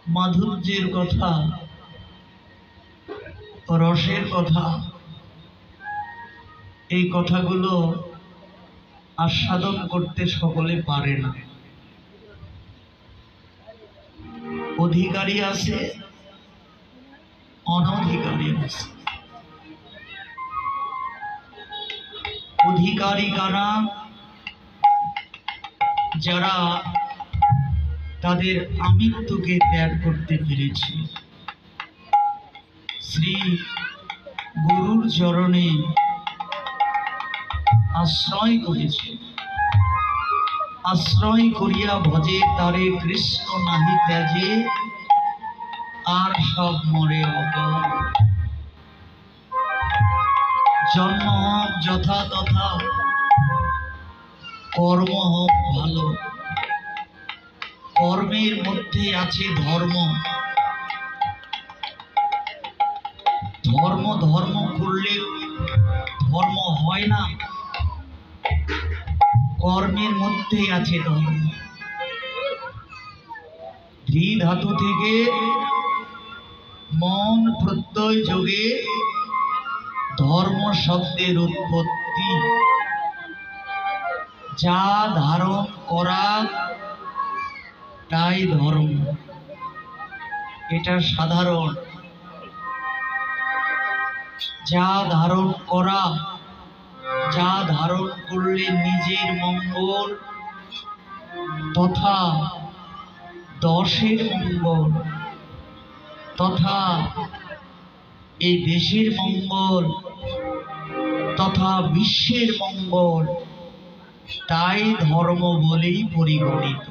মাধুর্যের কথা, রসের কথা, এই কথাগুলো আস্বাদন করতে সকলে পারে না। অধিকারী আছে, অনধিকারী আছে। অধিকারী কারা? যারা তাদের আমিত্বকে ত্যাগ করতে পেরেছে, শ্রী গুরুর চরণে আশ্রয় করেছে। আশ্রয় করিয়া ভজে তারে কৃষ্ণ নাহি ত্যাজে, আর সব মরে অকাল। জন্ম হোক যথা তথা, কর্ম হোক ভালো। কর্মের মধ্যে আছে ধর্ম। ধর্ম ধর্ম করলে ধর্ম হয় না, কর্মের মধ্যে আছে ধর্ম। ধী ধাতু থেকে মন প্রত্যয় যোগে ধর্ম শব্দের উৎপত্তি। যা ধারণ করা তাই ধর্ম, এটা সাধারণ। যা ধারণ করা, যা ধারণ করলে নিজের মঙ্গল তথা দশের মঙ্গল তথা এই দেশের মঙ্গল তথা বিশ্বের মঙ্গল, তাই ধর্ম বলেই পরিগণিত।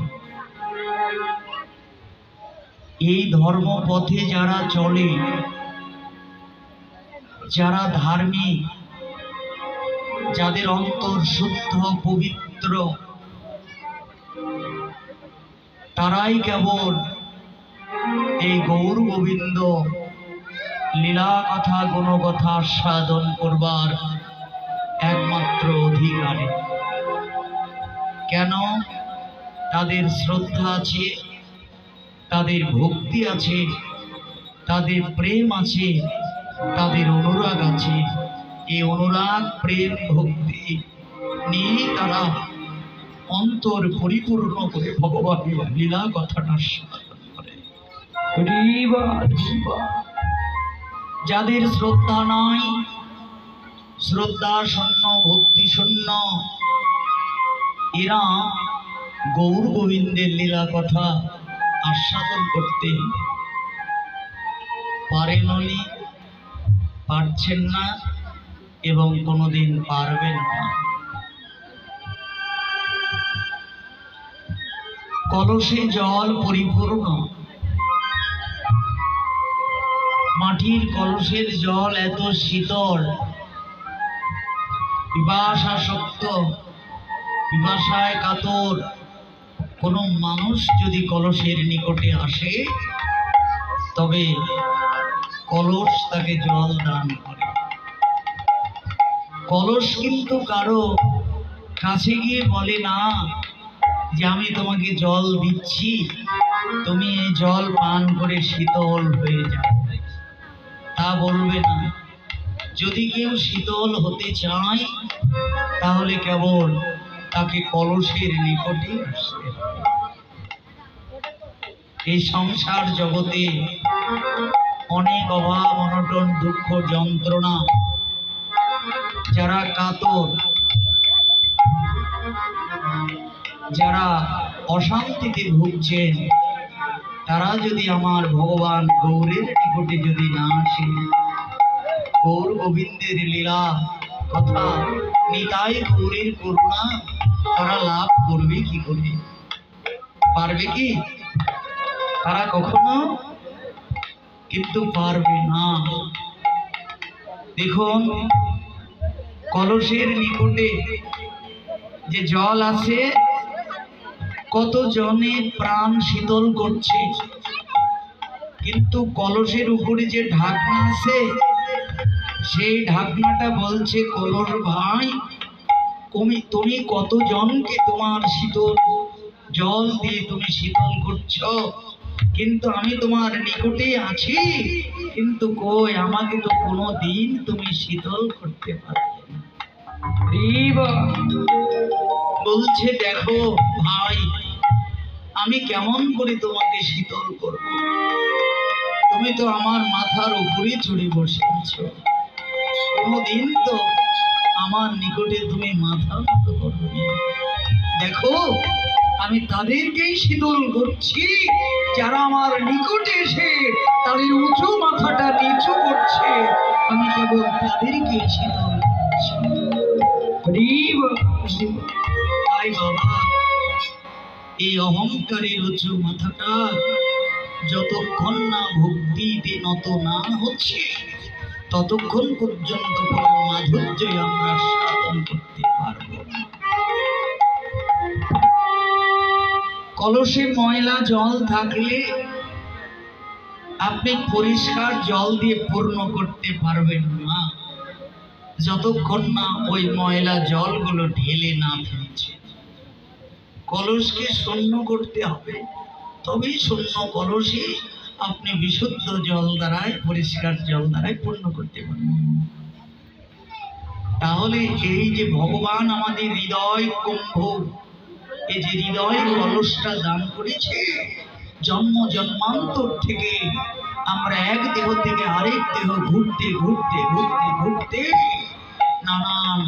এই ধর্ম পথে যারা চলে, যারা ধার্মিক, যাদের অন্তর শুদ্ধ পবিত্র, তারাই কেবল এই গৌর গোবিন্দ লীলা কথা গুণকথা আস্বাদন করবার একমাত্র অধিকারী। কেন? তাদের শ্রদ্ধা আছে, তাদের ভক্তি আছে, তাদের প্রেম আছে, তাদের অনুরাগ আছে। এই অনুরাগ প্রেম ভক্তি নিয়ে তারা অন্তর পরিপূর্ণ করে ভগবানের লীলা কথাটা শ্রবণ করে। যাদের শ্রদ্ধা নাই, শ্রদ্ধা শূন্য, ভক্তি শূন্য, এরা গৌর গোবিন্দের লীলা কথা আস্বাদন করতে পারেননি, পারছেন না এবং কোনোদিন পারবেন না। কলসে জল পরিপূর্ণ, মাটির কলসের জল এত শীতল, পিপাসাসক্ত, পিপাসায় কাতর কোনো মানুষ যদি কলসের নিকটে আসে, তবে কলস তাকে জল দান করে। কলস কিন্তু কারো কাছে গিয়ে বলে না যে আমি তোমাকে জল দিচ্ছি, তুমি এই জল পান করে শীতল হয়ে যাও, তা বলবে না। যদি কেউ শীতল হতে চায়, তাহলে কেবল তাকে কলসের নিকটে আসতে হবে। এই সংসার জগতে অনেক অভাব অনটন, দুঃখ, যন্ত্রণা, যারা কাতর, যারা অশান্তিতে ভুগছেন, তারা যদি আমার ভগবান গৌরের নিকটে যদি না আসে, গৌর গোবিন্দের লীলা কথা, নিতাই গৌরের করুণা, তারা লাভ করবে কি করে? পারবে কি? তারা কখনো কিন্তু পারবে না। দেখুন, কলসের নিকটে যে জল আছে, কত জনে প্রাণ শীতল করছে, কিন্তু কলসের উপরে যে ঢাকনা আছে, সেই ঢাকনাটা বলছে কলস ভাই, তুমি কতজনকে তোমার শীতল জল দিয়ে তুমি শীতল করছো, কিন্তু আমি তোমার নিকটে আছি, কিন্তু কই আমাকে তো কোনো দিন তুমি শীতল করতে পারবে না। বলছে দেখো ভাই, আমি কেমন করে তোমাকে শীতল করব? তুমি তো আমার মাথার উপরে চড়ে বসে আছো, কোনোদিন তো আমার নিকটে তুমি মাথা নত করবে। দেখো আমি তাদেরকেই শীতল করছি যারা আমার নিকটে এসে তাদের উঁচু মাথাটা নিচু করছে, আমি কেবল তাদেরকেই শীতল করছি। তাই বাবা, এই অহংকারের উঁচু মাথাটা যতক্ষণ না ভক্তিতে নত না হচ্ছে, ততক্ষণ পর্যন্ত কোনো মাধুর্যই আমরা সাধন করতে পারব না। কলসে ময়লা জল থাকলে আপনি পরিষ্কার জল দিয়ে পূর্ণ করতে পারবেন না, যতক্ষণ না ওই ময়লা জলগুলো ঢেলে না ফেলছে। কলসকে শূন্য করতে হবে, তবেই শূন্য কলসে আপনি বিশুদ্ধ জল দ্বারায়, পরিষ্কার জল দ্বারাই পূর্ণ করতে পারবেন। তাহলে এই যে ভগবান আমাদের হৃদয় কুম্ভ, এই যে হৃদয় কলসটা দান করেছে, জন্ম জন্মান্তর থেকে আমরা এক দেহ থেকে আরেক দেহ ঘুরতে ঘুরতে ঘুরতে ঘুরতে নানান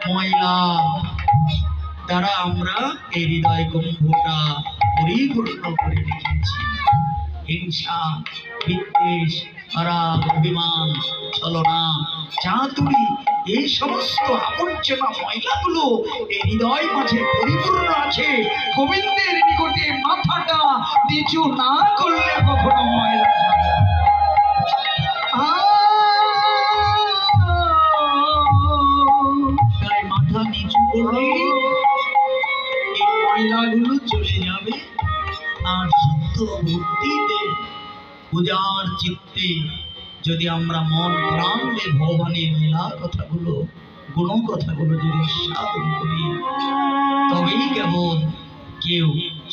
ময়লা দ্বারা আমরা এই হৃদয় কুম্ভটা পরিপূর্ণ করে রেখেছি। হিংসা, বিদ্বেষ, রাগ, অভিমান, ছলনা, চাতুরি, এই সমস্ত আবর্জনা ময়লাগুলো এই হৃদয় মাঝে পরিপূর্ণ আছে। গোবিন্দের নিকটে মাথাটা নিচু না করলে কখনো ময়লা যাবে না। তাই মাথা নিচু করলে এই ময়লাগুলো চলে যাবে। আর শুদ্ধ ভক্তিতে পূজার চিত্তে যদি আমরা মন প্রাণ দিয়ে ভগবানের লীলা কথাগুলো, গুণ কথাগুলো যদি সাধন করি, তবেই কেবল কেউ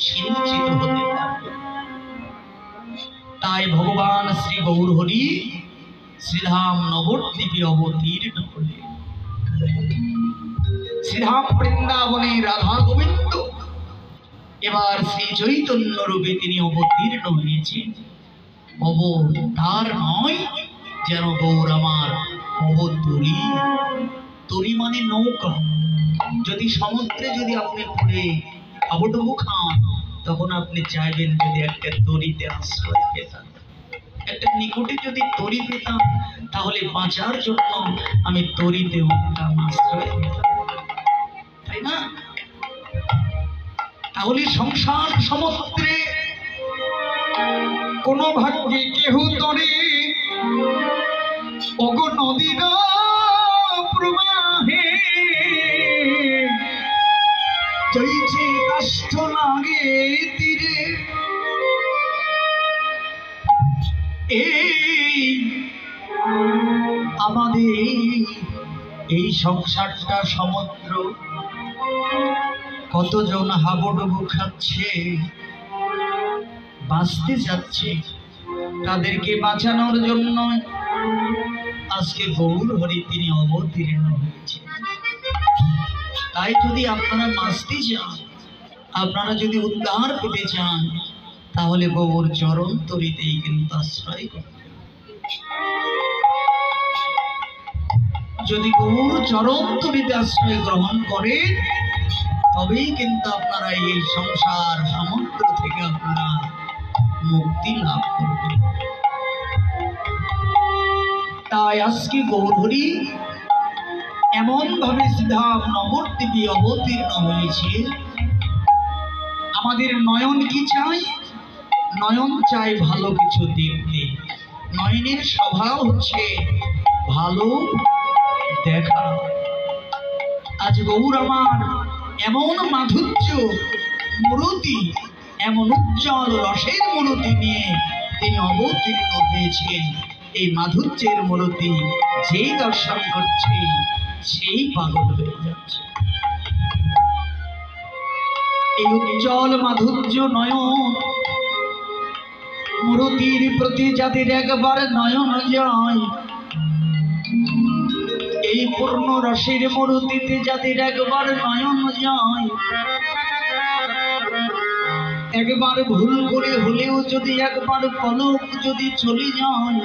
সিঞ্চিত হতে পারবে। তাই ভগবান শ্রী গৌরহরি শ্রীধাম নবদ্বীপে অবতীর্ণ হলেন। শ্রীধাম বৃন্দাবনে রাধা গোবিন্দ এবার শ্রী চৈতন্য রূপে তিনি অবতীর্ণ হয়েছেন। অবতার নয়, যেন গৌর আমার অবতরী। তরী মানে নৌকা। যদি সমুদ্রে যদি আপনি পড়ে হাবুডুবু খান, তখন আপনি চাইবেন যদি একটা তরীতে আশ্রয় পেতাম, একটা নিকটে যদি তরী পেতাম, তাহলে বাঁচার জন্য আমি তরীতে উঠতাম, আশ্রয় পেতাম, তাই না? তাহলে সংসার সমুদ্রে কোন ভাগ্যে কেহ তরে ওগো নদীর প্রবাহে চৈছে কষ্ট লাগে তীরে। এই আমাদের এই সংসারটা সমুদ্র, কতজন হাবুডুবু খাচ্ছে, বাঁচতে যাচ্ছে, তাদেরকে বাঁচানোর জন্য আজকে গৌর হরি তিনি অবতীর্ণ হয়েছে। তাই যদি আপনারা বাঁচতে চান, আপনারা যদি উদ্ধার পেতে চান, তাহলে গৌর চরণ তরিতেই কিন্তু আশ্রয় করতে। যদি গৌর চরণ তরিতে আশ্রয় গ্রহণ করেন, তবেই কিন্তু আপনারা এই সংসার সমুদ্র থেকে আপনারা মুক্তি লাভ করবেন। তাই আজকে গৌরহরি এমন ভাবে শ্রীধাম নবদ্বীপে অবতীর্ণ হয়েছে। আমাদের নয়ন কি চাই? নয়ন চাই ভালো কিছু দেখতে। নয়নের স্বভাব হচ্ছে ভালো দেখা। আজ গৌর আমার এমন মাধুর্য মূরতি, এমন উজ্জ্বল রসের মূরতি নিয়ে তিনি অবতীর্ণ হয়েছেন। এই মাধুর্যের মূরতি যেই দর্শন করছে, সেই পাগল হয়ে যাচ্ছে। এই উজ্জ্বল মাধুর্য নয়ন মূর্তির প্রতি যাদের একবার নয়ন যায়, এই পূর্ণ রসের মূর্তিতে যাদের একবার নয়ন যায়, একবার ভুল করে হলেও যদি একবার পলক যদি চলে যায়,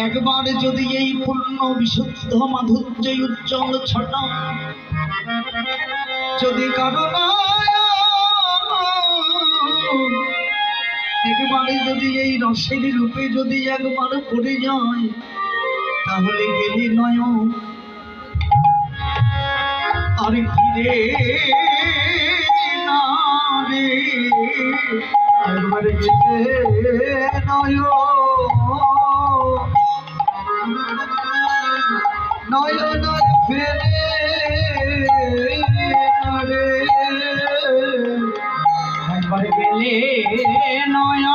একবার যদি এই পূর্ণ বিশুদ্ধ মাধুর্য উজ্জ্বল ছোট যদি কারো একবারে যদি এই রসের রূপে যদি একবার পড়ে যায়, তাহলে গেলে নয়ন আর ফিরে না রে। একবারে গেলে নয়ন আর ফিরে না রে। একবার গেলে নয়ন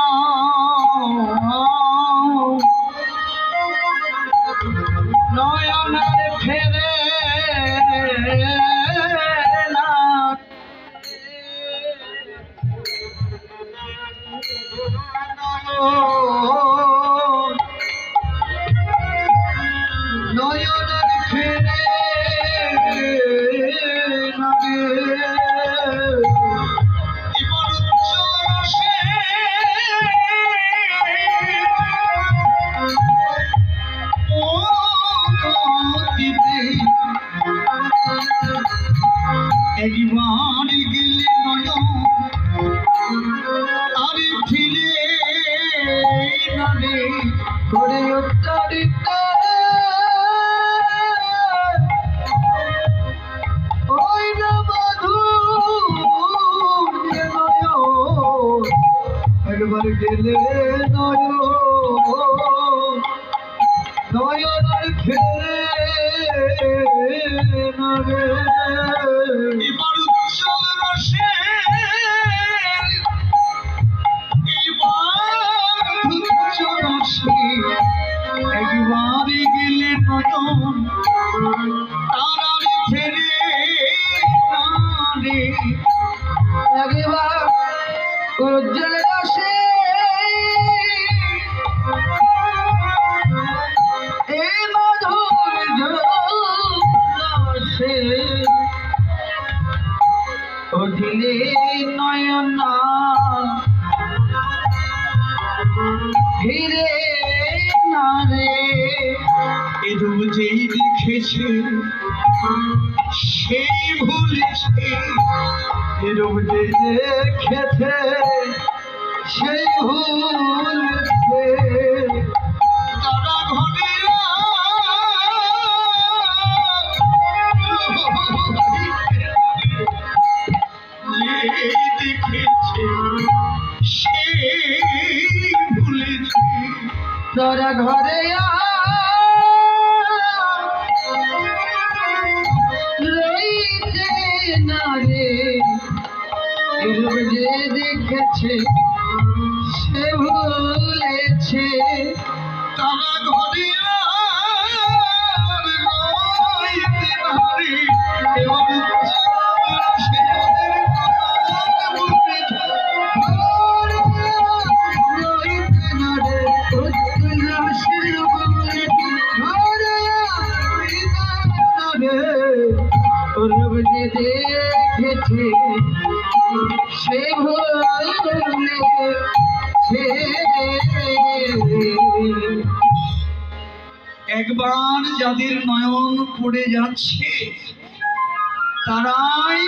আর ফেরে না। নয়ন আর ফেরে না একবার গেলে নয়ন আর ফিরে না রে। করে উত্তরিত ওই না মাধুর্য নয়ন, একবার গেলে নয়ন আর ফিরে না রে। এবার উজ্জ্বল রসে একবার গেলে নয়ন তার ফেরে না রে। একবার উজ্জ্বল রসে এই মাধুর্য রসে দিলে নয়ন ফিরে না রে। এরূপ যেই দেখেছে সেই ভুলেছে, এরূপ যে দেখেছে সেই ভুলেছে। তারা ঘটে দেখেছে সেই ভুলেছে। তারা ঘরে রইতে না রে। এরূপ যে দেখেছে সে ভুলেছে। তারা ঘরে রইতে না রে। দেখেছে সে ভুলেছে। একবার যাদের নয়ন পড়ে যাচ্ছে তারাই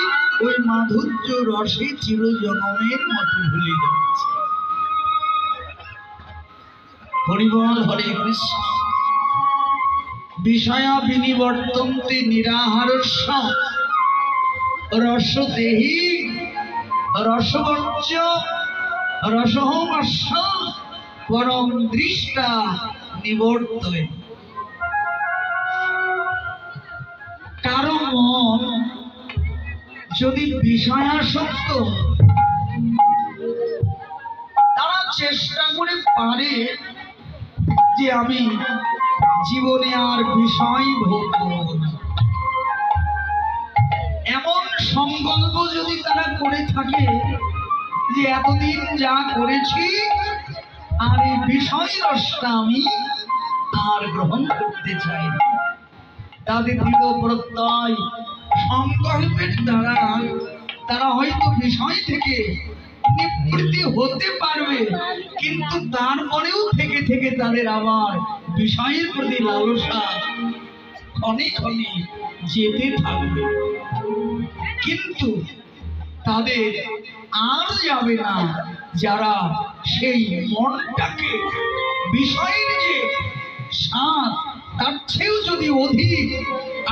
ওই মাধুর্য রসে চিরজনমের মতো ভুলে যাচ্ছে। হরিবল হরে কৃষ্ণ। বিষয়া বিনিবর্তন্তে নিরাহারস্য রসদেহি রসবর্জ্য রসহমস্য পরম দৃষ্টা নিবর্তয়। কারো মন যদি বিষয়াসক্ত তারা চেষ্টা করে পারে যে আমি জীবনে আর বিষয় ভোগ করব না। এমন সংকল্প যদি তারা করে থাকে যে এতদিন যা করেছি আর এই বিষয় রসটা আমি আর গ্রহণ করতে চাই না। তাদের দৃঢ় প্রত্যয় সংকল্পের দ্বারা তারা হয়তো বিষয় থেকে নিবৃত্তি হতে পারবে, কিন্তু তারপরেও থেকে থেকে তাদের আবার বিষয়ের প্রতি লালসা অনেক অনেক যেতে থাকবে। কিন্তু তাদের আর যাবে না যারা সেই মনটাকে বিষয়ের যে স্বাদ তার চেয়েও যদি অধিক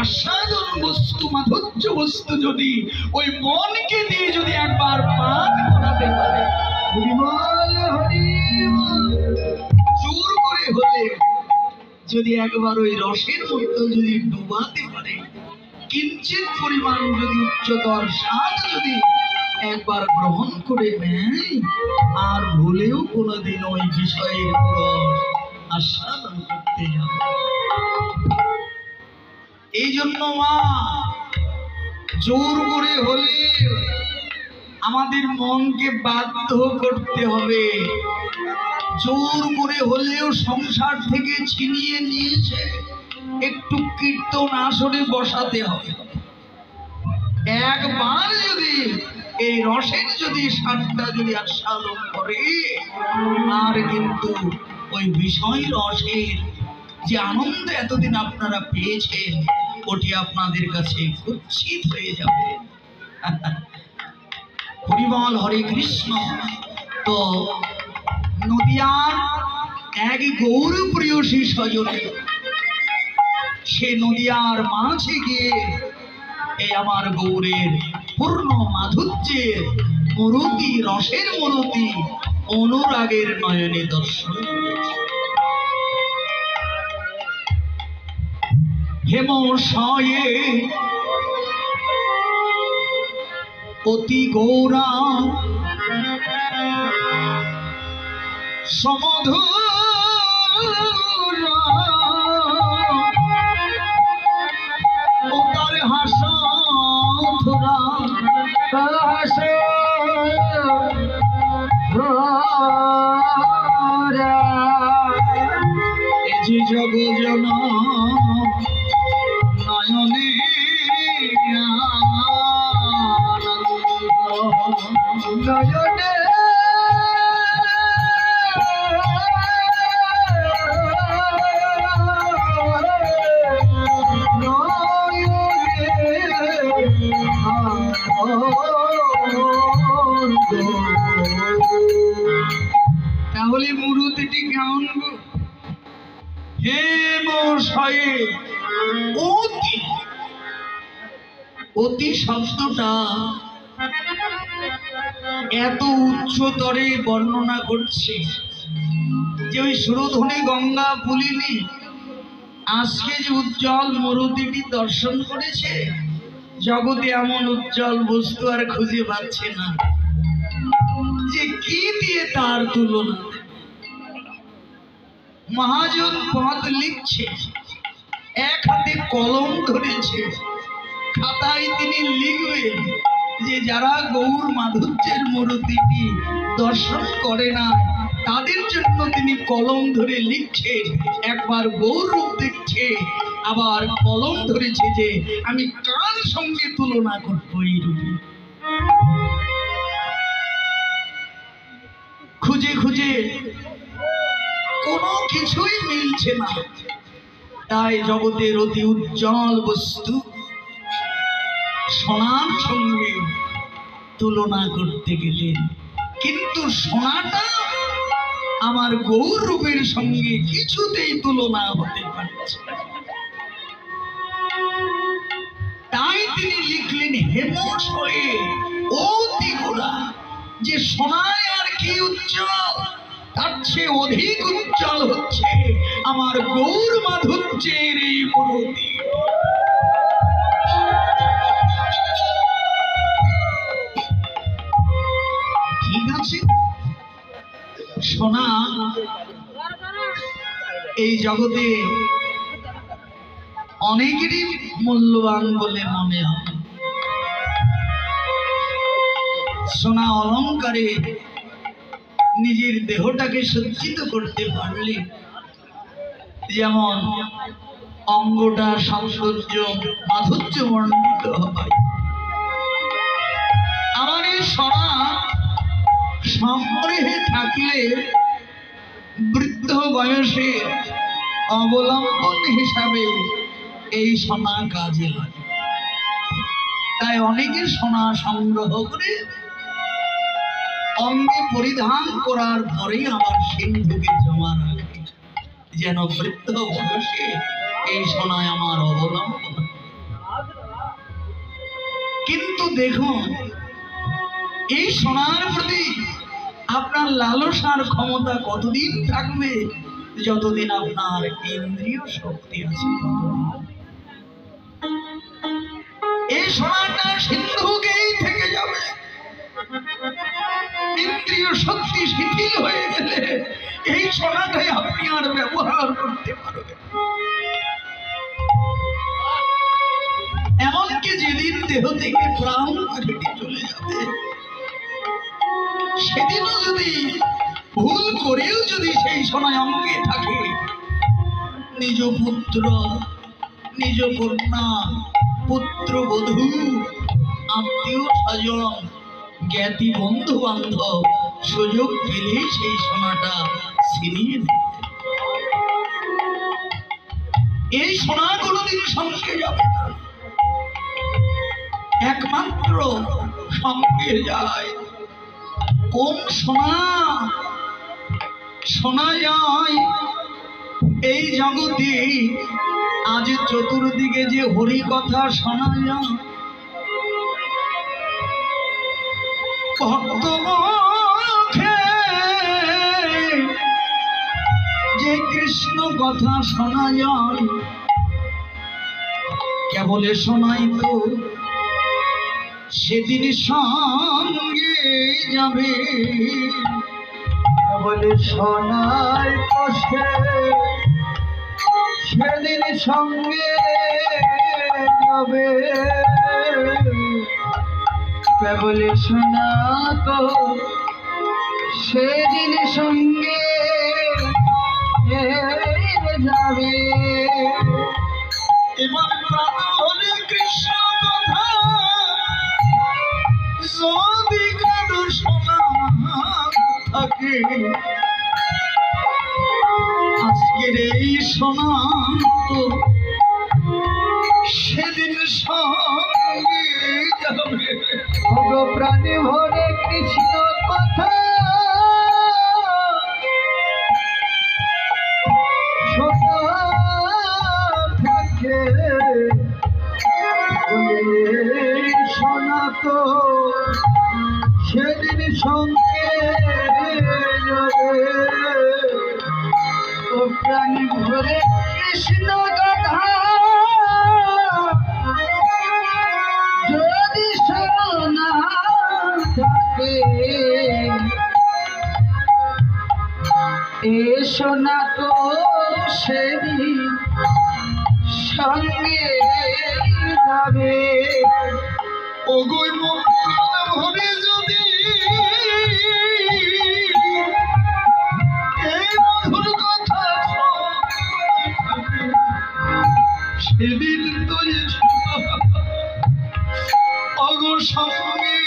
আস্বাদন বস্তু মাধুর্য বস্তু যদি ওই মনকে দিয়ে যদি একবার পান করাতে পারে, জোর করে হলে যদি একবার ওই রসের মধ্যে যদি ডুবাতে পারে, কিঞ্চিত পরিমাণ যদি উচ্চতর স্বাদ যদি একবার গ্রহণ করে নেয়, আর ভুলেও কোনোদিন ওই বিষয়ের রস আস্বাদন করতে যাবে। এই জন্য মা জোর করে হলে আমাদের মনকে বাধ্য করতে হবে। জোর করে হলেও সংসার থেকে ছিনিয়ে নিয়েছে একটু কীর্তন আসরে বসাতে হবে। একবার যদি এই রসের যদি স্বাদটা যদি আস্বাদন করে, আর কিন্তু ওই বিষয় রসের যে আনন্দ এতদিন আপনারা পেয়েছেন ওটি আপনাদের কাছে কুৎসিত হয়ে যাবে। হরিবল হরে কৃষ্ণ। তো নদিয়ার এক গৌর প্রিয়সী স্বজনে সে নদিয়ার মাঝে গিয়ে এই আমার গৌরের পূর্ণ মাধুর্যের মূরতি, রসের মূরতি অনুরাগের নয়নে দর্শন করেছে। হেমশয়ে অতি গৌরা সমধুর তার হাসা থোরা হাসে এ যে জগজন নয়নে নয়নে তাহলে মূরতিটি কেমন? হে মশায়ে অতি, অতি শব্দটা এত উচ্চতরে বর্ণনা করছে যে ওই সুরধনে গঙ্গা পুলিনি আজকে যে উজ্জ্বল মূরতিটি দর্শন করেছে, জগতে এমন উজ্জ্বল বস্তু আর খুঁজে পাচ্ছে না যে কি দিয়ে তার তুলনা। মহাজন পদ লিখছে, এক হাতে কলম ধরেছে, খাতায় তিনি লিখবেন যে যারা গৌর মাধুর্যের মূরতিটি দর্শন করে না তাদের জন্য তিনি কলম ধরে লিখছেন। একবার গৌর রূপ দেখছে, আবার কলম ধরেছে যে আমি কার সঙ্গে তুলনা করবো এই রূপে। খুঁজে খুঁজে কোনো কিছুই মিলছে না, তাই জগতের অতি উজ্জ্বল বস্তু সোনার সঙ্গে তুলনা করতে গেলেন, কিন্তু সোনাটা আমার গৌর রূপের সঙ্গে কিছুতেই তুলনা হতে পারছে। তাই তিনি লিখলেন হেমশয়ে অতি গোরা, যে সোনায় আর কি উজ্জ্বল, তার চেয়ে অধিক উজ্জ্বল হচ্ছে আমার গৌর মাধুর্যের এই মূরতি। ঠিক আছে, সোনা এই জগতে অনেকেরই মূল্যবান বলে মনে হয়। সোনা অলঙ্কারে নিজের দেহটাকে সজ্জিত করতে পারলে যেমন অঙ্গটা সৌন্দর্য মাধুর্য মণ্ডিত হয়, আমার এই সোনা সংগ্রহে থাকলে বৃদ্ধ বয়সে অবলম্বন হিসাবে এই সোনা কাজে লাগে। তাই অনেকে সোনা সংগ্রহ করে অঙ্গে পরিধান করার পরেই আবার সিন্ধুকে জমা রাখে, যেন বৃদ্ধ বয়সে এই সোনায় আমার অবলম্বন। কিন্তু দেখুন, এই সোনার প্রতি আপনার লালসার ক্ষমতা কতদিন থাকবে? যতদিন আপনার ইন্দ্রিয় শক্তি আছে ততদিন। এই সোনাটা সিন্ধুকেই থেকে যাবে। ইন্দ্রিয় শক্তি শিথিল হয়ে গেলে এই সোনাটাই আপনি আর ব্যবহার করতে পারবেন। এমনকি যেদিন দেহ থেকে প্রাণ চলে যাবে, সেদিনও যদি ভুল করেও যদি সেই সোনায় অঙ্গে থাকে, নিজ পুত্র, নিজ কন্যা, পুত্রবধূ, আত্মীয় স্বজন, জ্ঞাতি বন্ধু বান্ধব সুযোগ পেলেই সেই সোনাটা ছিনিয়ে নেবে। এই সোনা কোনোদিন সঙ্গে যাবে না, একমাত্র সঙ্গে যায় কোন সোনা? শোনা যায় এই জগতে আজ চতুর্দিকে যে হরি কথা শোনা যায়, ভক্ত মুখে যে কৃষ্ণ কথা শোনা যায়, কেবলে শোনাই তো সেদিন সঙ্গে যাবে। বলে সোনায় কষে সেদিন সঙ্গে যাবে, কেবল সোনা তো সেদিন সঙ্গে যাবে। এবার প্রাণ হলে কৃষ্ণ কথা যদি কারো শোনা থাকে, আজকের এই সোনা তো সেদিন সঙ্গে যাবে। প্রাণে ভরে কৃষ্ণ কথা শোনা থাকে, সোনা তো সেদিন সঙ্গে যাবে। ও প্রাণী ভরে কৃষ্ণ কথা যদি শোনা থাকে, এ সোনা তো সেদিন সঙ্গে যাবে। ওগোই মন ভরে যদি এই মধুর কথা সেদিন তো অগো সঙ্গে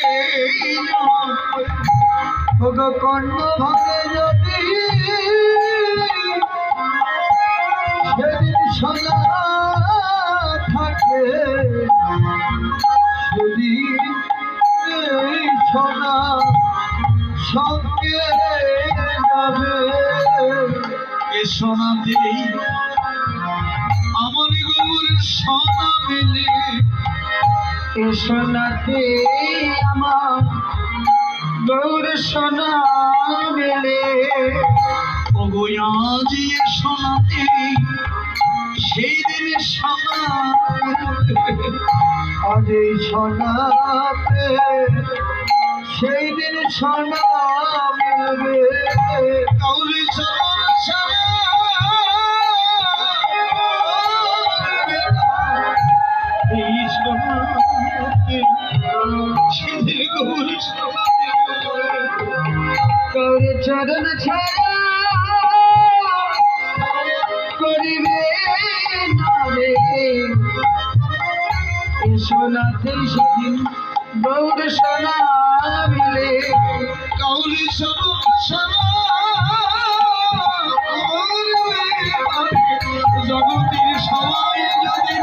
ওগো কর্ণ ভরে যদি সেদিন সোনা থাকে, সেদিন এই সোনা সঙ্গে যাবে। এ সোনাতেই আমার গৌর সোনা মেলে, এ সোনাতে আমার গৌর সোনা মেলে। ওগো আজ এ সোনাতে সেই দিন সোনা, আজ এই সোনাতে সেই দিন সোনা মিলবে। কাউরি চরণ ছাড়া এই সোনাতে সেদিন গৌর সোনা চরণ ছাড়া করিবে না রে সোনাতে সেদিন গৌর সোনা মিলে কাউরি জগতের সবাই যদি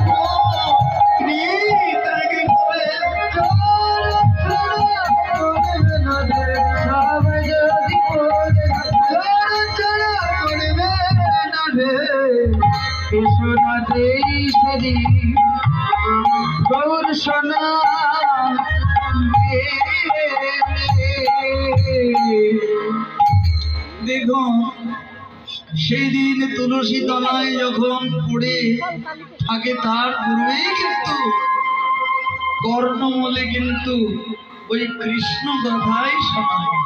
ত্যাগে করে সোনাতে সেদিন গৌর সোনা দেখো সেই দিন তুলসী তলায় যখন পড়ে থাকে তার পূর্বেই কিন্তু কর্ণমূলে কিন্তু ওই কৃষ্ণ কথাই শোনা